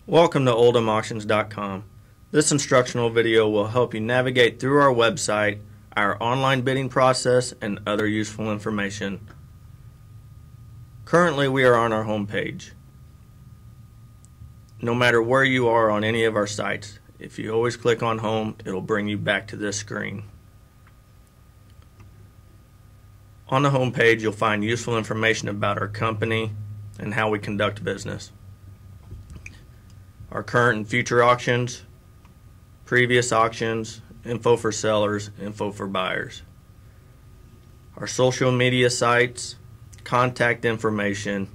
Welcome to oldhamauctions.com. This instructional video will help you navigate through our website, our online bidding process, and other useful information. Currently, we are on our home page. No matter where you are on any of our sites, if you always click on home, it'll bring you back to this screen. On the home page, you'll find useful information about our company and how we conduct business. Our current and future auctions, previous auctions, info for sellers, info for buyers. Our social media sites, contact information,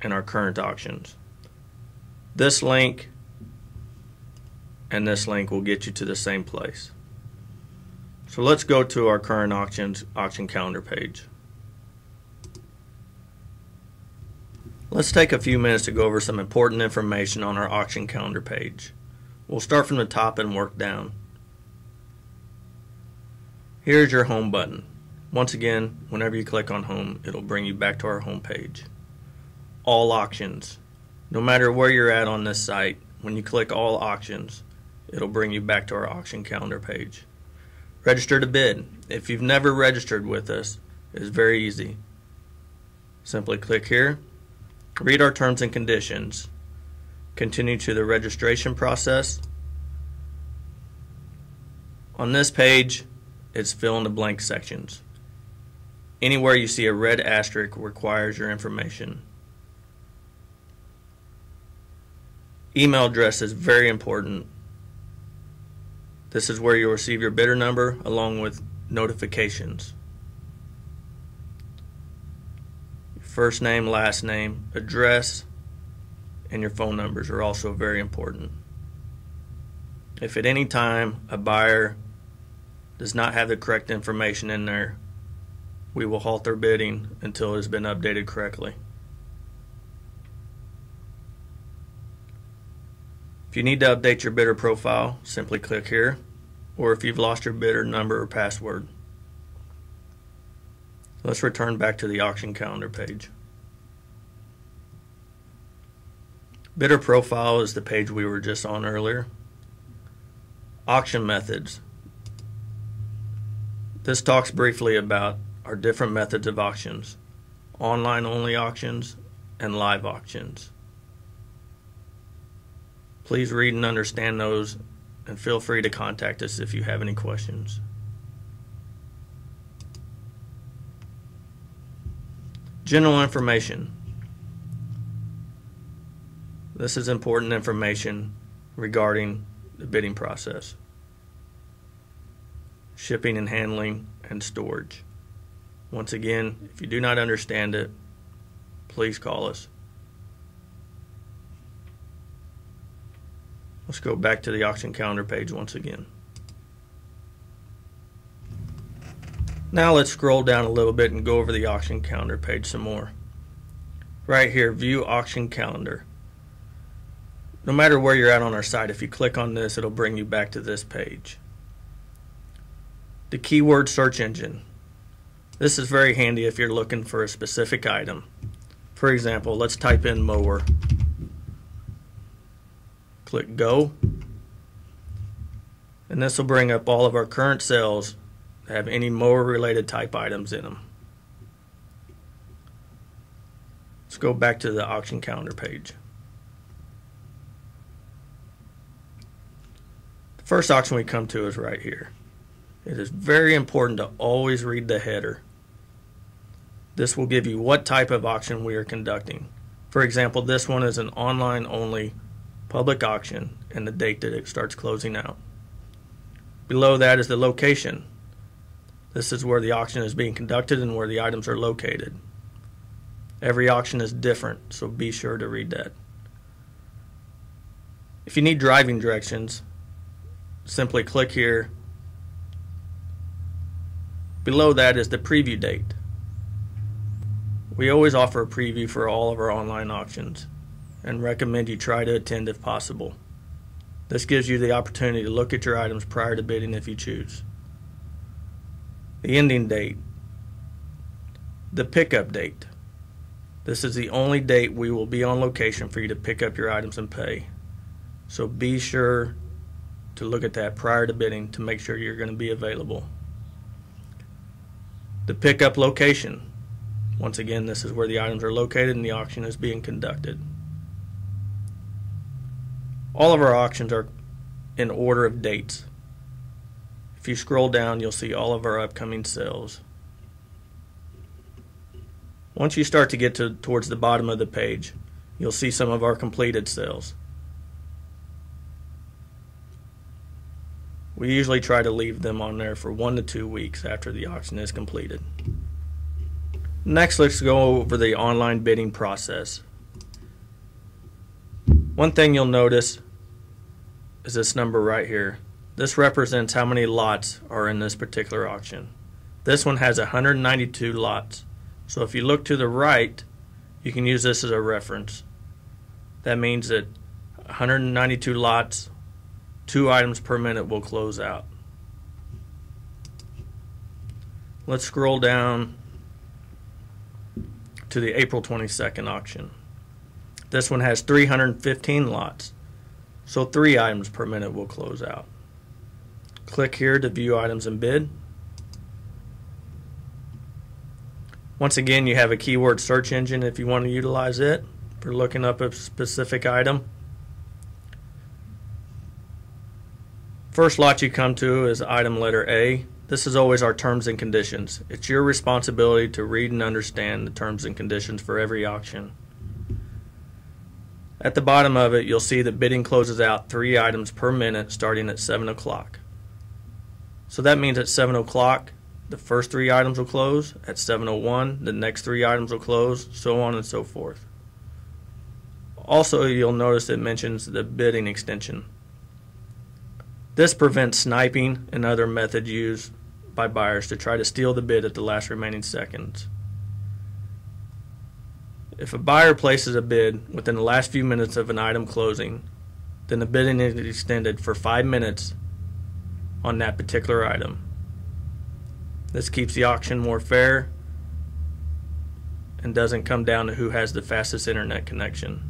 and our current auctions. This link and this link will get you to the same place. So let's go to our current auction calendar page. Let's take a few minutes to go over some important information on our auction calendar page. We'll start from the top and work down. Here's your home button. Once again, whenever you click on home, it'll bring you back to our home page. All auctions. No matter where you're at on this site, when you click all auctions, it'll bring you back to our auction calendar page. Register to bid. If you've never registered with us, it's very easy. Simply click here, read our terms and conditions, continue to the registration process. On this page, it's fill in the blank sections. Anywhere you see a red asterisk requires your information. Email address is very important. This is where you'll receive your bidder number along with notifications. Your first name, last name, address, and your phone numbers are also very important. If at any time a buyer does not have the correct information in there, we will halt their bidding until it has been updated correctly. If you need to update your bidder profile, simply click here, or if you've lost your bidder number or password. Let's return back to the auction calendar page. Bidder profile is the page we were just on earlier. Auction methods. This talks briefly about our different methods of auctions, online only auctions and live auctions. Please read and understand those, and feel free to contact us if you have any questions. General information. This is important information regarding the bidding process, shipping and handling, and storage. Once again, if you do not understand it, please call us. Let's go back to the auction calendar page once again. Now let's scroll down a little bit and go over the auction calendar page some more. Right here, view auction calendar. No matter where you're at on our site, if you click on this, it'll bring you back to this page. The keyword search engine. This is very handy if you're looking for a specific item. For example, let's type in mower. Click go, and this will bring up all of our current sales that have any mower related type items in them. Let's go back to the auction calendar page. The first auction we come to is right here. It is very important to always read the header. This will give you what type of auction we are conducting. For example, this one is an online only public auction and the date that it starts closing out. Below that is the location. This is where the auction is being conducted and where the items are located. Every auction is different, so be sure to read that. If you need driving directions, simply click here. Below that is the preview date. We always offer a preview for all of our online auctions and recommend you try to attend if possible. This gives you the opportunity to look at your items prior to bidding if you choose. The ending date, the pickup date, This is the only date we will be on location for you to pick up your items and pay. So be sure to look at that prior to bidding to make sure you're going to be available. The pickup location. Once again, this is where the items are located and the auction is being conducted. All of our auctions are in order of dates. If you scroll down, you'll see all of our upcoming sales. Once you start to get towards the bottom of the page, you'll see some of our completed sales. We usually try to leave them on there for 1 to 2 weeks after the auction is completed. Next, let's go over the online bidding process. One thing you'll notice is this number right here. This represents how many lots are in this particular auction. This one has 192 lots. So if you look to the right, you can use this as a reference. That means that 192 lots, 2 items per minute will close out. Let's scroll down to the April 22nd auction. This one has 315 lots, so 3 items per minute will close out. Click here to view items and bid. Once again, you have a keyword search engine if you want to utilize it for looking up a specific item. First lot you come to is item letter A. This is always our terms and conditions. It's your responsibility to read and understand the terms and conditions for every auction. At the bottom of it, you'll see that bidding closes out 3 items per minute starting at 7 o'clock. So that means at 7 o'clock, the first 3 items will close. At 7:01, the next 3 items will close, so on and so forth. Also, you'll notice it mentions the bidding extension. This prevents sniping and other methods used by buyers to try to steal the bid at the last remaining seconds. If a buyer places a bid within the last few minutes of an item closing, then the bidding is extended for 5 minutes on that particular item. This keeps the auction more fair and doesn't come down to who has the fastest internet connection.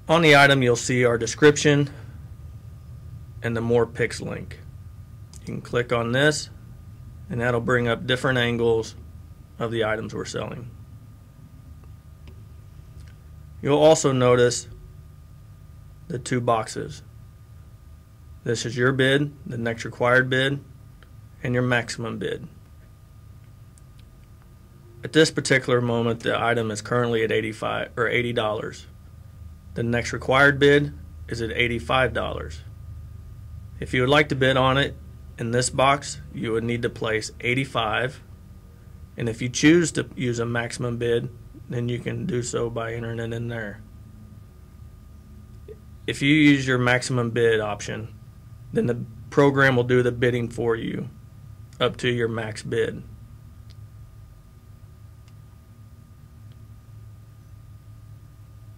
On the item, you'll see our description and the More Pics link. You can click on this, and that'll bring up different angles of the items we're selling. You'll also notice the 2 boxes. This is your bid, the next required bid, and your maximum bid. At this particular moment, the item is currently at $80. The next required bid is at $85. If you would like to bid on it in this box, you would need to place $85, and if you choose to use a maximum bid, then you can do so by entering it in there. If you use your maximum bid option, then the program will do the bidding for you up to your max bid.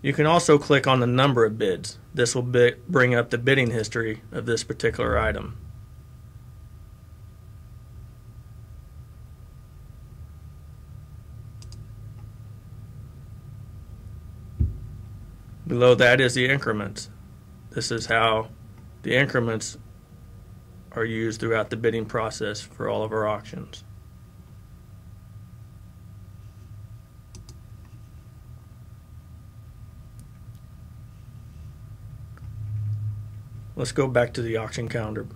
You can also click on the number of bids. This will bring up the bidding history of this particular item. Below that is the increments. This is how the increments are used throughout the bidding process for all of our auctions. Let's go back to the auction calendar.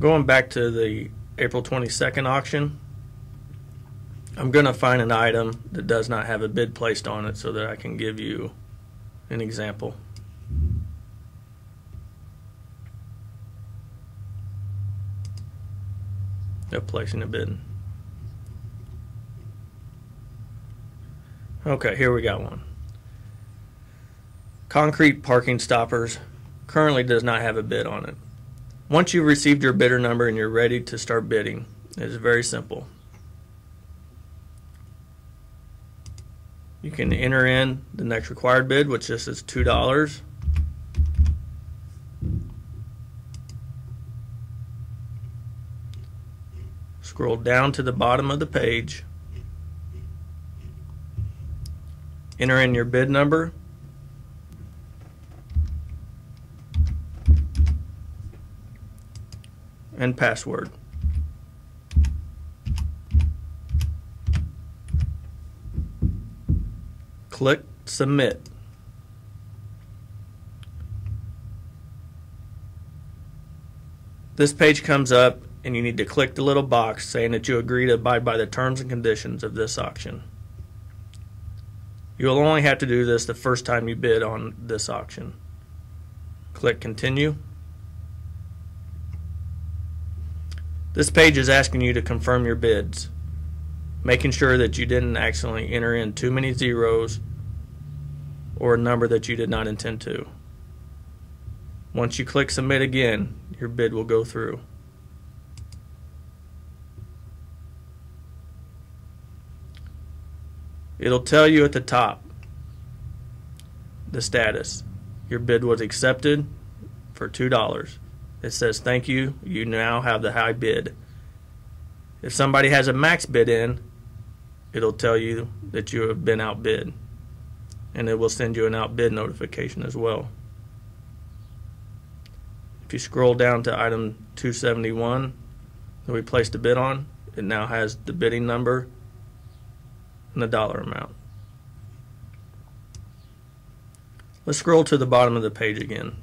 Going back to the April 22nd auction, I'm going to find an item that does not have a bid placed on it so that I can give you an example. Of placing a bid. Okay, here we got one. Concrete parking stoppers currently does not have a bid on it. Once you've received your bidder number and you're ready to start bidding, it is very simple. You can enter in the next required bid, which just is $2. Scroll down to the bottom of the page. Enter in your bid number. And password. Click submit. This page comes up and you need to click the little box saying that you agree to abide by the terms and conditions of this auction. You'll only have to do this the first time you bid on this auction. Click continue. This page is asking you to confirm your bids, making sure that you didn't accidentally enter in too many zeros or a number that you did not intend to. Once you click submit again, your bid will go through. It'll tell you at the top the status. Your bid was accepted for $2. It says thank you, you now have the high bid. If somebody has a max bid in, it'll tell you that you have been outbid, and it will send you an outbid notification as well. If you scroll down to item 271 that we placed a bid on, it now has the bidding number and the dollar amount. Let's scroll to the bottom of the page again.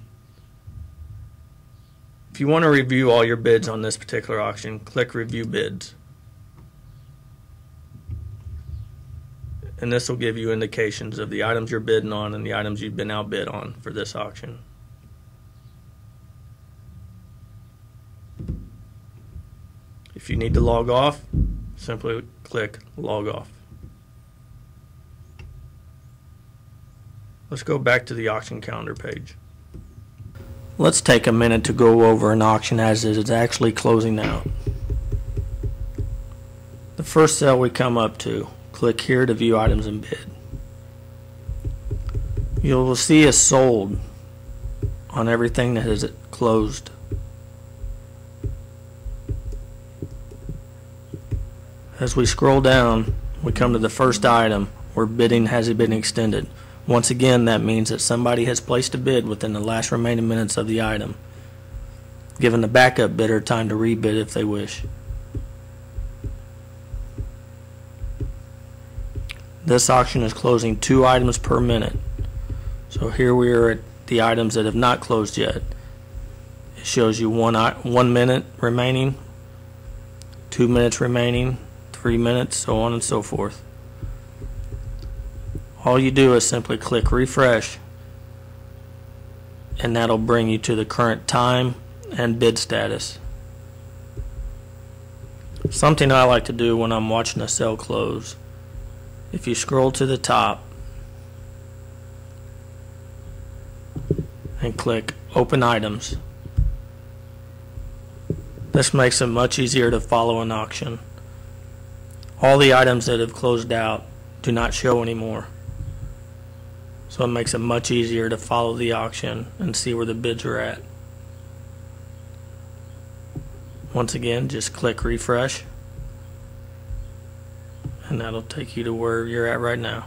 If you want to review all your bids on this particular auction, click Review Bids. And this will give you indications of the items you're bidding on and the items you've been outbid on for this auction. If you need to log off, simply click Log Off. Let's go back to the auction calendar page. Let's take a minute to go over an auction as it is actually closing out. The first cell we come up to, click here to view items and bid. You will see a sold on everything that is closed. As we scroll down, we come to the first item where bidding has been extended. Once again, that means that somebody has placed a bid within the last remaining minutes of the item, giving the backup bidder time to rebid if they wish. This auction is closing 2 items per minute. So here we are at the items that have not closed yet. It shows you 1 minute remaining, 2 minutes remaining, 3 minutes, so on and so forth. All you do is simply click refresh, and that'll bring you to the current time and bid status. Something I like to do when I'm watching a sale close, if you scroll to the top and click Open Items, this makes it much easier to follow an auction. All the items that have closed out do not show anymore. So it makes it much easier to follow the auction and see where the bids are at. Once again, just click refresh, and that'll take you to where you're at right now.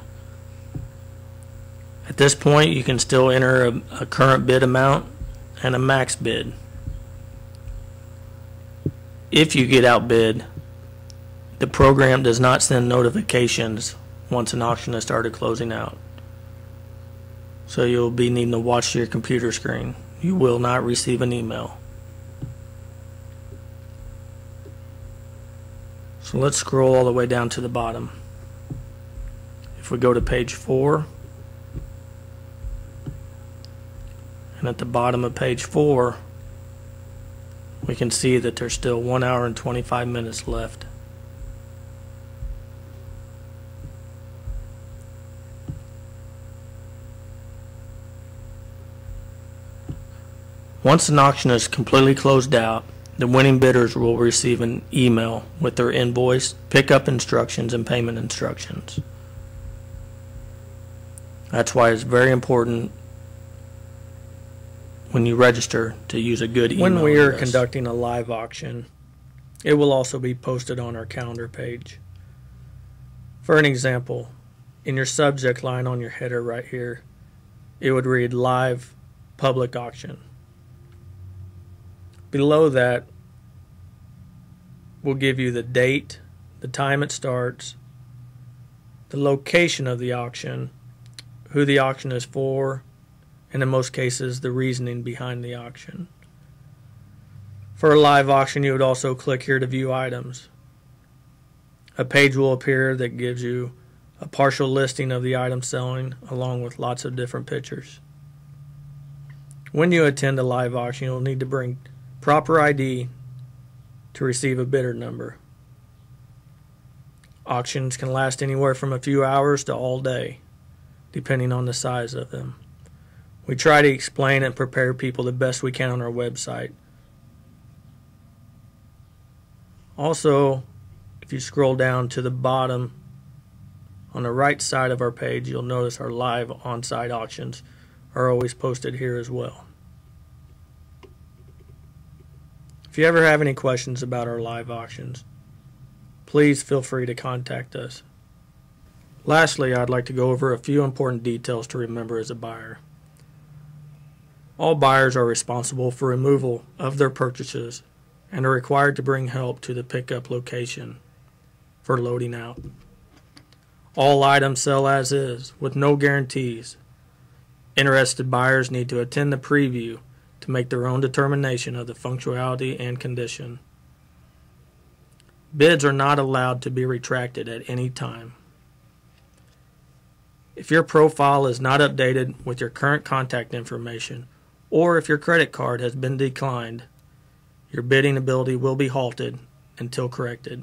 At this point, you can still enter a current bid amount and a max bid. If you get outbid, the program does not send notifications once an auction has started closing out. So you'll be needing to watch your computer screen. You will not receive an email. So let's scroll all the way down to the bottom. If we go to page 4, and at the bottom of page 4, we can see that there's still 1 hour and 25 minutes left. Once an auction is completely closed out, the winning bidders will receive an email with their invoice, pickup instructions, and payment instructions. That's why it's very important when you register to use a good email When we are address. conducting a live auction, it will also be posted on our calendar page. For an example, in your subject line on your header right here, it would read Live Public Auction. Below that, we'll give you the date, the time it starts, the location of the auction, who the auction is for, and in most cases, the reasoning behind the auction. For a live auction, you would also click here to view items. A page will appear that gives you a partial listing of the item selling, along with lots of different pictures. When you attend a live auction, you'll need to bring proper ID to receive a bidder number. Auctions can last anywhere from a few hours to all day, depending on the size of them. We try to explain and prepare people the best we can on our website. Also, if you scroll down to the bottom on the right side of our page, you'll notice our live on-site auctions are always posted here as well. If you ever have any questions about our live auctions, please feel free to contact us. Lastly, I'd like to go over a few important details to remember as a buyer. All buyers are responsible for removal of their purchases and are required to bring help to the pickup location for loading out. All items sell as is, with no guarantees. Interested buyers need to attend the preview to make their own determination of the functionality and condition. Bids are not allowed to be retracted at any time. If your profile is not updated with your current contact information, or if your credit card has been declined, your bidding ability will be halted until corrected.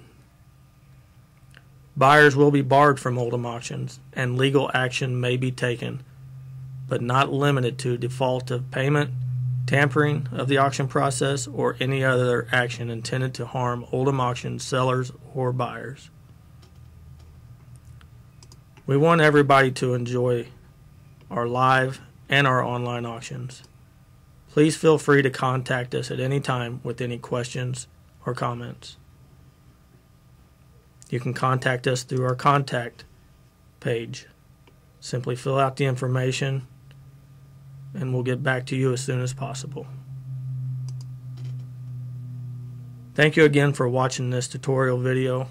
Buyers will be barred from Oldham auctions, and legal action may be taken, but not limited to default of payment, tampering of the auction process, or any other action intended to harm Oldham auction sellers or buyers. We want everybody to enjoy our live and our online auctions. Please feel free to contact us at any time with any questions or comments. You can contact us through our contact page. Simply fill out the information and we'll get back to you as soon as possible. Thank you again for watching this tutorial video.